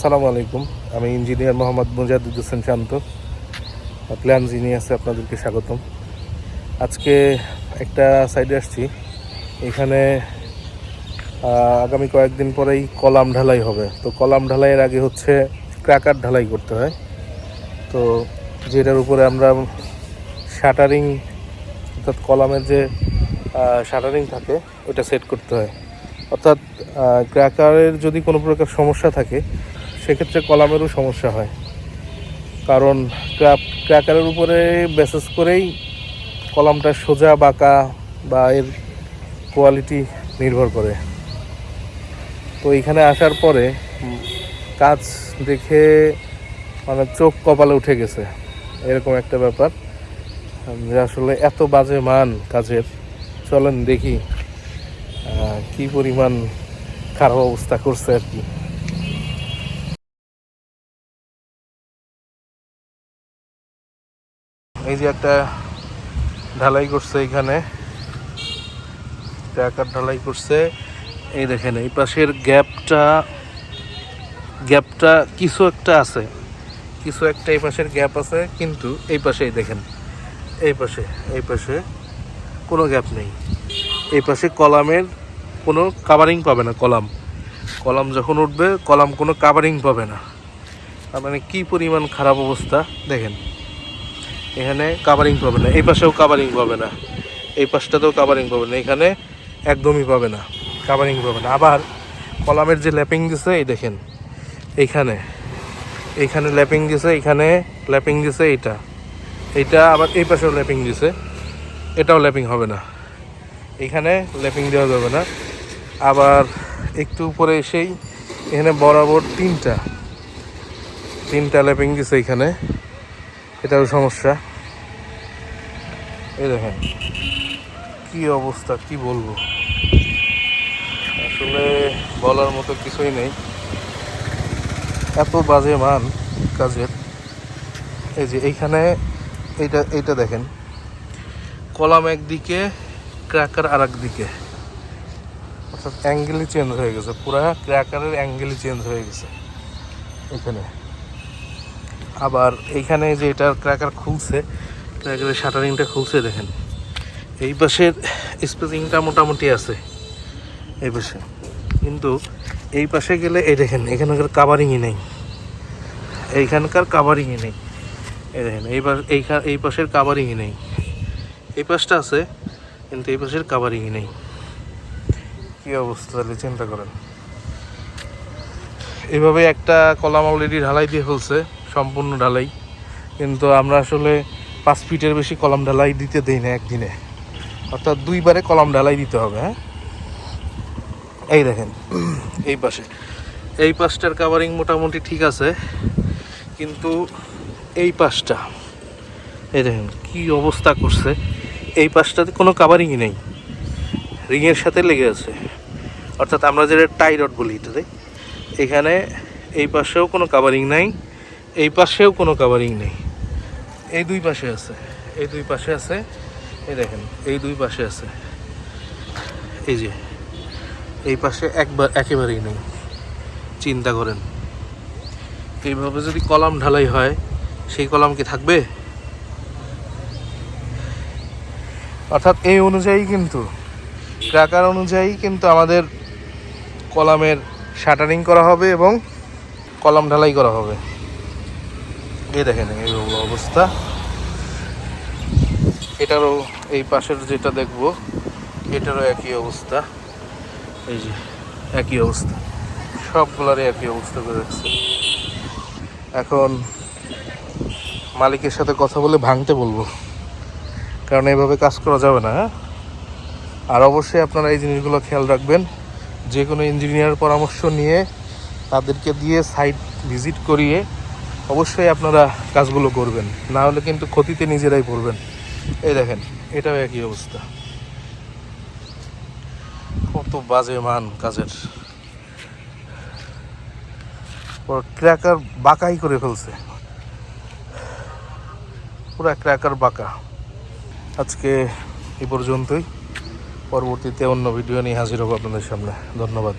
আসসালামু আলাইকুম। আমি ইঞ্জিনিয়ার মোহাম্মদ মুজাহিদ হোসেন শান্ত, প্ল্যান জিনিয়াসে আপনাদেরকে স্বাগতম। আজকে একটা সাইডে আসছি। এখানে আগামী কয়েকদিন পরেই কলাম ঢালাই হবে। তো কলাম ঢালাইয়ের আগে হচ্ছে ক্র্যাকার ঢালাই করতে হয়। তো যেটার উপরে আমরা শাটারিং, অর্থাৎ কলামের যে শাটারিং থাকে ওটা সেট করতে হয়। অর্থাৎ ক্র্যাকারের যদি কোনো প্রকার সমস্যা থাকে সেক্ষেত্রে কলামেরও সমস্যা হয়, কারণ ক্র্যাকারের উপরে বেসেস করেই কলামটা সোজা বাঁকা বা এর কোয়ালিটি নির্ভর করে। তো এখানে আসার পরে কাজ দেখে মানে চোখ কপালে উঠে গেছে, এরকম একটা ব্যাপার যে আসলে এত বাজে মান কাজের। চলেন দেখি কি পরিমাণ খারাপ অবস্থা করছে আর কি। এই যে একটা ঢালাই করছে, এখানে ক্র্যাকার ঢালাই করছে। এই দেখেন এই পাশের গ্যাপটা কিছু একটা আছে, এই পাশের গ্যাপ আছে, কিন্তু এই পাশেই দেখেন এই পাশে কোনো গ্যাপ নেই। এই পাশে কলামের কোনো কাভারিং পাবে না। কলাম যখন উঠবে কলাম কোনো কাভারিং পাবে না। তার মানে কী পরিমাণ খারাপ অবস্থা দেখেন। এখানে কাভারিং পাবে না, এই পাশেও কাভারিং পাবে না, এই পাশটাতেও কাভারিং পাবে না, এখানে একদমই পাবে না, কাভারিং পাবে না। আবার কলামের যে ল্যাপিং দিছে এই দেখেন, এইখানে ল্যাপিং দিছে, এইখানে ল্যাপিং দিছে, এইটা আবার এই পাশেও ল্যাপিং দিছে, এটাও ল্যাপিং হবে না, এইখানে ল্যাপিং দেওয়া যাবে না। আবার একটু উপরে এসেই এখানে বরাবর তিনটা ল্যাপিং দিছে, এইখানে এটাও সমস্যা। এই দেখেন কি অবস্থা, কি বলবো, আসলে বলার মতো কিছুই নেই, এত বাজে মান কাজের। এই যে এইখানে এইটা দেখেন, কলাম একদিকে, ক্র্যাকার আর একদিকে, অর্থাৎ অ্যাঙ্গেলই চেঞ্জ হয়ে গেছে, পুরা ক্র্যাকারের অ্যাঙ্গেলই চেঞ্জ হয়ে গেছে এখানে। আবার এইখানে যে এটা ক্র্যাকার খুলছে, ক্র্যাকারের শাটারিংটা খুলছে, দেখেন এই পাশের স্পেসিংটা মোটামুটি আছে এই পাশে, কিন্তু এই পাশে গেলে এই দেখেন এখানকার কাভারিংই নেই, এইখানকার কাভারিংই নেই। এই দেখেন এই পাশের কাভারিংই নেই, এই পাশটা আছে কিন্তু এই পাশের কাভারিংই নেই। কী অবস্থা তাহলে চিন্তা করেন। এইভাবে একটা কলাম অলরেডি ঢালাই দিয়ে ফেলছে, সম্পূর্ণ ঢালাই, কিন্তু আমরা আসলে 5 ফিটের বেশি কলাম ঢালাই দিতে দেই না একদিনে, অর্থাৎ 2 বারে কলাম ঢালাই দিতে হবে। হ্যাঁ, এই দেখেন এই পাশটার কাভারিং মোটামুটি ঠিক আছে, কিন্তু এই পাশটা এই দেখেন কি অবস্থা করছে। এই পাশটাতে কোনো কাভারিংই নেই, রিংয়ের সাথে লেগে আছে, অর্থাৎ আমরা যেটা টাই রড বলি এটাতে। এখানে এই পাশেও কোনো কাভারিং নাই, এই পাশেও কোনো কাভারিং নেই, এই দুই পাশে আছে, এই দেখেন এই দুই পাশে আছে, এই যে এই পাশে একেবারেই নেই। চিন্তা করেন, এইভাবে যদি কলাম ঢালাই হয় সেই কলাম কি থাকবে? অর্থাৎ এই অনুযায়ী কিন্তু ক্র্যাকার অনুযায়ী কিন্তু আমাদের কলামের শাটারিং করা হবে এবং কলাম ঢালাই করা হবে। এই দেখেন এই অবস্থা। এটারও এই পাশের যেটা দেখব এটারও একই অবস্থা, এই যে একই অবস্থা, সবগুলোরই একই অবস্থা করে রাখছে। এখন মালিকের সাথে কথা বলে ভাঙতে বলবো, কারণ এইভাবে কাজ করা যাবে না। হ্যাঁ, আর অবশ্যই আপনারা এই জিনিসগুলো খেয়াল রাখবেন, যে কোনো ইঞ্জিনিয়ার পরামর্শ নিয়ে তাদেরকে দিয়ে সাইট ভিজিট করিয়ে অবশ্যই আপনারা কাজগুলো করবেন, না হলে কিন্তু ক্ষতিতে নিজেরাই পড়বেন। এই দেখেন এটাও একই অবস্থা, কত বাজে মান কাজের। ক্র্যাকার বাঁকাই করে ফেলছে, পুরা ক্র্যাকার বাঁকা। আজকে এই পর্যন্তই, পরবর্তীতে অন্য ভিডিও নিয়ে হাজির হবো আপনাদের সামনে। ধন্যবাদ।